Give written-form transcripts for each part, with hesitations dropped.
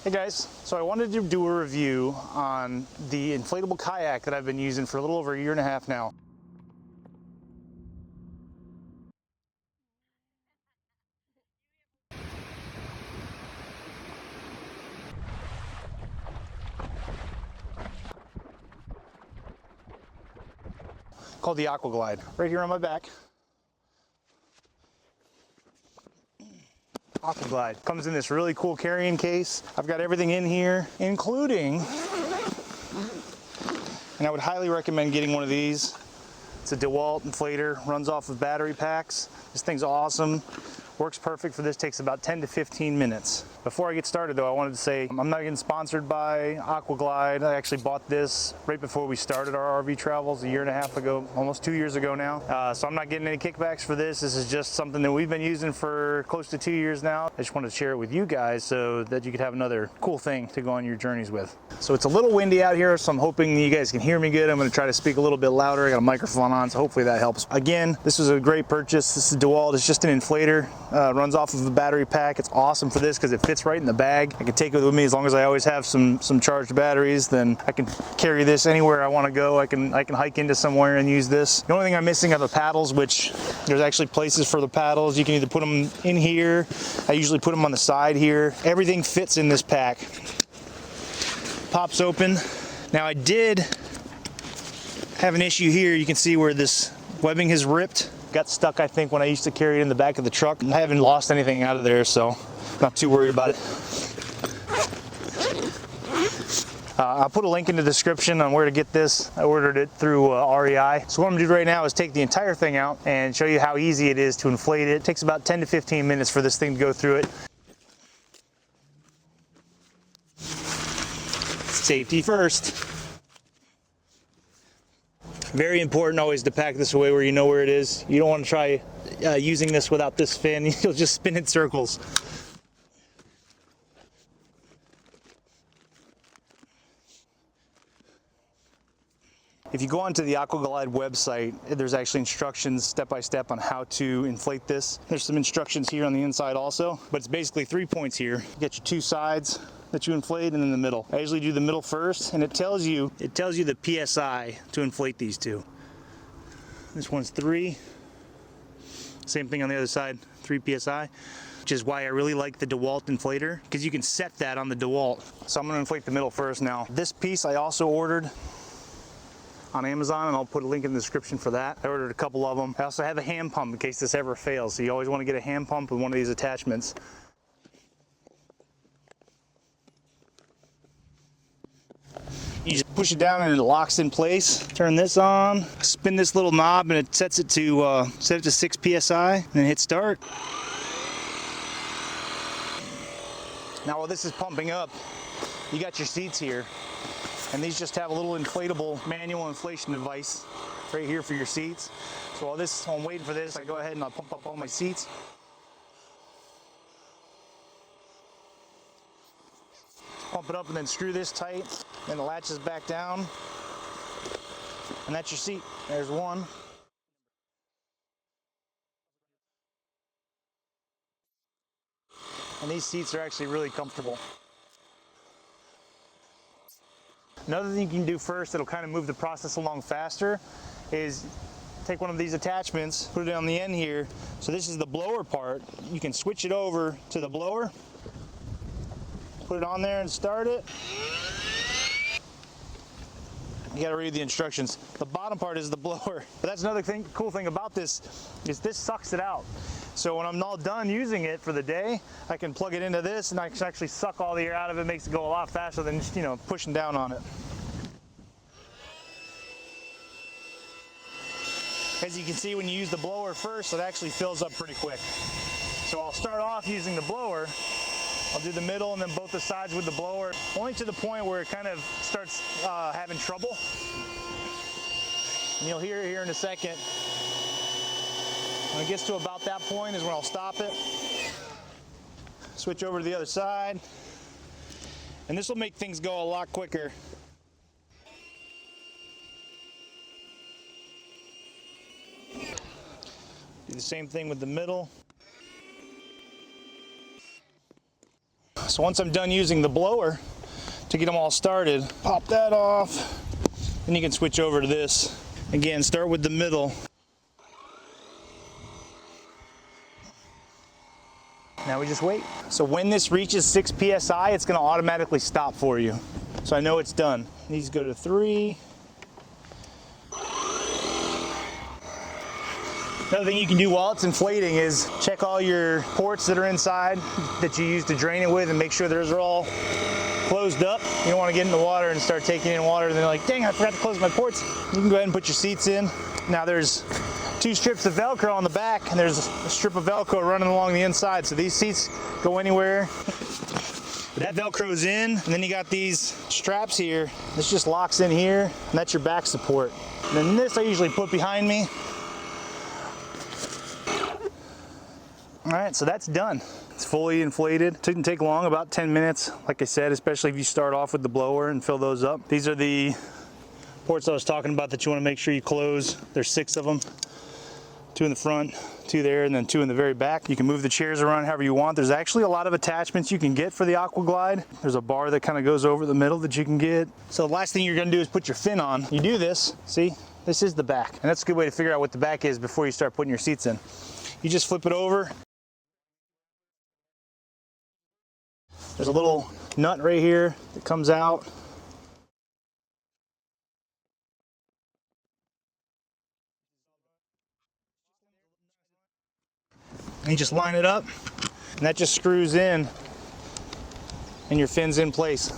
Hey guys, so I wanted to do a review on the inflatable kayak that I've been using for a little over a year and a half now. Called the Aquaglide. Right here on my back. Aquaglide comes in this really cool carrying case. I've got everything in here, including, and I would highly recommend getting one of these. It's a DeWalt inflator, runs off of battery packs. This thing's awesome. Works perfect for this, takes about 10 to 15 minutes. Before I get started though, I wanted to say I'm not getting sponsored by Aquaglide. I actually bought this right before we started our RV travels a year and a half ago, almost 2 years ago now. So I'm not getting any kickbacks for this. This is just something that we've been using for close to 2 years now. I just wanted to share it with you guys so that you could have another cool thing to go on your journeys with. So it's a little windy out here, so I'm hoping you guys can hear me good. I'm gonna try to speak a little bit louder. I got a microphone on, so hopefully that helps. Again, this was a great purchase. This is DeWalt, it's just an inflator. Runs off of a battery pack. It's awesome for this because it fits right in the bag. I can take it with me as long as I always have some charged batteries. Then I can carry this anywhere I want to go. I can hike into somewhere and use this. The only thing I'm missing are the paddles, which there's actually places for the paddles. You can either put them in here. I usually put them on the side here. Everything fits in this pack. Pops open. Now I did have an issue here. You can see where this webbing has ripped. Got stuck, I think, when I used to carry it in the back of the truck. I haven't lost anything out of there, so not too worried about it. I'll put a link in the description on where to get this. I ordered it through REI. So what I'm gonna do right now is take the entire thing out and show you how easy it is to inflate it. It takes about 10 to 15 minutes for this thing to go through it. Safety first. Very important always to pack this away where you know where it is. You don't want to try using this without this fin. You'll just spin in circles. If you go onto the Aquaglide website, there's actually instructions step by step on how to inflate this. There's some instructions here on the inside also, but it's basically 3 points here. You get your two sides that you inflate and then the middle. I usually do the middle first, and it tells you the PSI to inflate these two. This one's 3. Same thing on the other side, 3 PSI, which is why I really like the DeWalt inflator, because you can set that on the DeWalt. So I'm gonna inflate the middle first now. This piece I also ordered on Amazon, and I'll put a link in the description for that. I ordered a couple of them. I also have a hand pump in case this ever fails, so you always want to get a hand pump with one of these attachments. You just push it down and it locks in place. Turn this on, spin this little knob, and it sets it to 6 PSI, and then hit start. Now while this is pumping up, you got your seats here. And these just have a little inflatable manual inflation device right here for your seats. So while I'm waiting for this, I go ahead and I'll pump up all my seats. Pump it up and then screw this tight. Then the latches back down. And that's your seat. There's one. And these seats are actually really comfortable. Another thing you can do first that'll kind of move the process along faster is take one of these attachments, put it on the end here. So this is the blower part. You can switch it over to the blower, put it on there and start it. You gotta read the instructions. The bottom part is the blower. But that's another cool thing about this is this sucks it out. So when I'm all done using it for the day, I can plug it into this and I can actually suck all the air out of it. It makes it go a lot faster than just, pushing down on it. As you can see, when you use the blower first, it actually fills up pretty quick. So I'll start off using the blower. I'll do the middle and then both the sides with the blower, only to the point where it kind of starts having trouble. And you'll hear it here in a second. When it gets to about that point is when I'll stop it. Switch over to the other side. And this will make things go a lot quicker. Do the same thing with the middle. So once I'm done using the blower to get them all started, pop that off, and you can switch over to this. Again, start with the middle. Now we just wait. So when this reaches 6 PSI, it's gonna automatically stop for you. So I know it's done. These go to 3. Another thing you can do while it's inflating is check all your ports that are inside that you use to drain it with and make sure those are all closed up. You don't want to get in the water and start taking in water and then like, dang, I forgot to close my ports. You can go ahead and put your seats in. Now there's 2 strips of Velcro on the back and there's a strip of Velcro running along the inside. So these seats go anywhere. That Velcro's in, and then you got these straps here. This just locks in here, and that's your back support. And then this I usually put behind me. All right, so that's done. It's fully inflated. It didn't take long, about 10 minutes, like I said, especially if you start off with the blower and fill those up. These are the ports I was talking about that you want to make sure you close. There's 6 of them. 2 in the front, 2 there, and then 2 in the very back. You can move the chairs around however you want. There's actually a lot of attachments you can get for the Aquaglide. There's a bar that kind of goes over the middle that you can get. So the last thing you're gonna do is put your fin on. You do this, see? This is the back. And that's a good way to figure out what the back is before you start putting your seats in. You just flip it over. There's a little nut right here that comes out. And you just line it up, and that just screws in, and your fin's in place.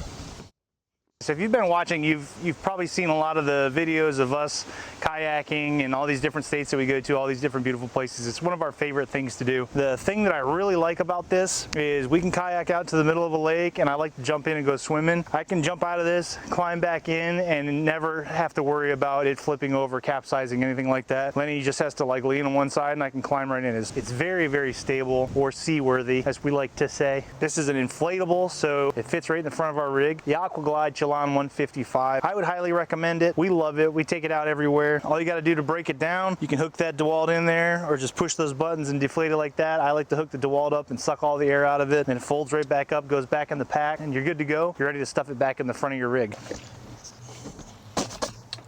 So if you've been watching, you've probably seen a lot of the videos of us kayaking in all these different states that we go to, all these different beautiful places. It's one of our favorite things to do. The thing that I really like about this is we can kayak out to the middle of a lake, and I like to jump in and go swimming. I can jump out of this, climb back in, and never have to worry about it flipping over, capsizing, anything like that. Lenny just has to like lean on one side and I can climb right in. It's very, very stable, or seaworthy, as we like to say. This is an inflatable, so it fits right in the front of our rig. The Aquaglide 155. I would highly recommend it. We love it. We take it out everywhere. All you got to do to break it down, you can hook that DeWalt in there or just push those buttons and deflate it like that. I like to hook the DeWalt up and suck all the air out of it, and it folds right back up, goes back in the pack, and you're good to go. You're ready to stuff it back in the front of your rig.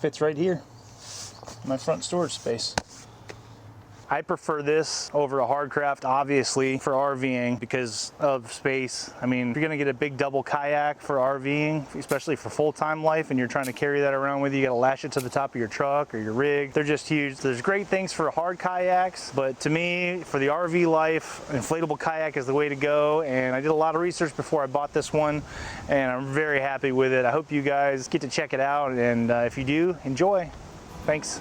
Fits right here, my front storage space. I prefer this over a Hardcraft, obviously, for RVing because of space. I mean, if you're gonna get a big double kayak for RVing, especially for full-time life, and you're trying to carry that around with you, you gotta lash it to the top of your truck or your rig. They're just huge. There's great things for hard kayaks, but to me, for the RV life, inflatable kayak is the way to go. And I did a lot of research before I bought this one, and I'm very happy with it. I hope you guys get to check it out, and if you do, enjoy. Thanks.